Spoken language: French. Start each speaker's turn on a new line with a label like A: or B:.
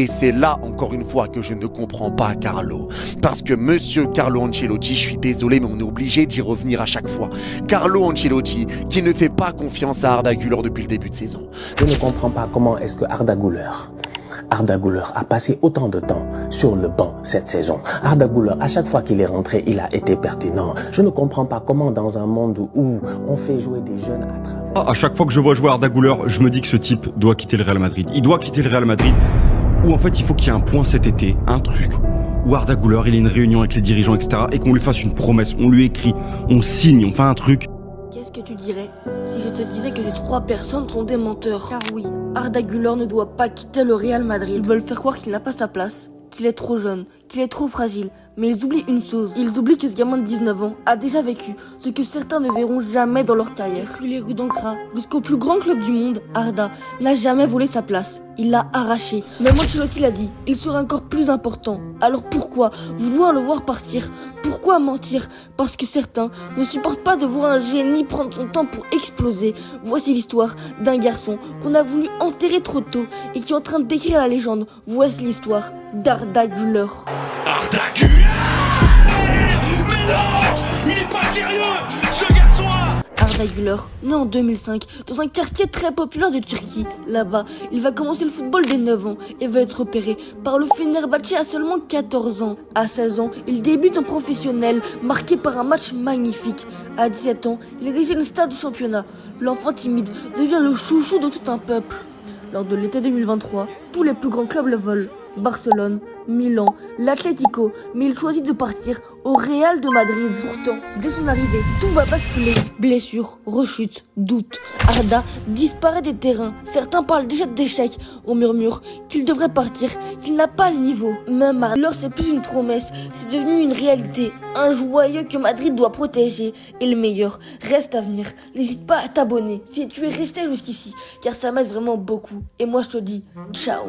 A: Et c'est là, encore une fois, que je ne comprends pas Carlo. Parce que monsieur Carlo Ancelotti, je suis désolé, mais on est obligé d'y revenir à chaque fois. Carlo Ancelotti, qui ne fait pas confiance à Arda Güler depuis le début de saison.
B: Je ne comprends pas comment est-ce que Arda Güler a passé autant de temps sur le banc cette saison. Arda Güler, à chaque fois qu'il est rentré, il a été pertinent. Je ne comprends pas comment dans un monde où on fait jouer des jeunes à travers...
C: À chaque fois que je vois jouer Arda Güler, je me dis que ce type doit quitter le Real Madrid. Il doit quitter le Real Madrid. Ou en fait il faut qu'il y ait un point cet été, un truc, où Arda Güler, il ait une réunion avec les dirigeants, etc. et qu'on lui fasse une promesse, on lui écrit, on signe, on fait un truc.
D: Qu'est-ce que tu dirais si je te disais que ces trois personnes sont des menteurs? Car oui, Arda Güler ne doit pas quitter le Real Madrid. Ils veulent faire croire qu'il n'a pas sa place, qu'il est trop jeune, qu'il est trop fragile. Mais ils oublient une chose, ils oublient que ce gamin de 19 ans a déjà vécu ce que certains ne verront jamais dans leur carrière. Depuis les rues d'Ankara jusqu'au plus grand club du monde, Arda n'a jamais volé sa place, il l'a arrachée. Même Ancelotti l'a dit, il sera encore plus important. Alors pourquoi vouloir le voir partir? Pourquoi mentir? Parce que certains ne supportent pas de voir un génie prendre son temps pour exploser. Voici l'histoire d'un garçon qu'on a voulu enterrer trop tôt et qui est en train d'écrire la légende. Voici l'histoire d'Arda Güler.
E: Arda Güler! Mais non! Il est pas sérieux, ce garçon-là!
D: Arda Güler, né en 2005, dans un quartier très populaire de Turquie. Là-bas, il va commencer le football dès 9 ans et va être repéré par le Fenerbahçe à seulement 14 ans. À 16 ans, il débute en professionnel, marqué par un match magnifique. À 17 ans, il est déjà une star du championnat. L'enfant timide devient le chouchou de tout un peuple. Lors de l'été 2023, tous les plus grands clubs le veulent. Barcelone, Milan, l'Atlético, mais il choisit de partir au Real de Madrid. Pourtant, dès son arrivée, tout va basculer. Blessures, rechutes, doutes. Arda disparaît des terrains. Certains parlent déjà d'échec. On murmure qu'il devrait partir, qu'il n'a pas le niveau. Même Arda, alors c'est plus une promesse, c'est devenu une réalité. Un joyeux que Madrid doit protéger. Et le meilleur reste à venir. N'hésite pas à t'abonner si tu es resté jusqu'ici, car ça m'aide vraiment beaucoup. Et moi je te dis, ciao.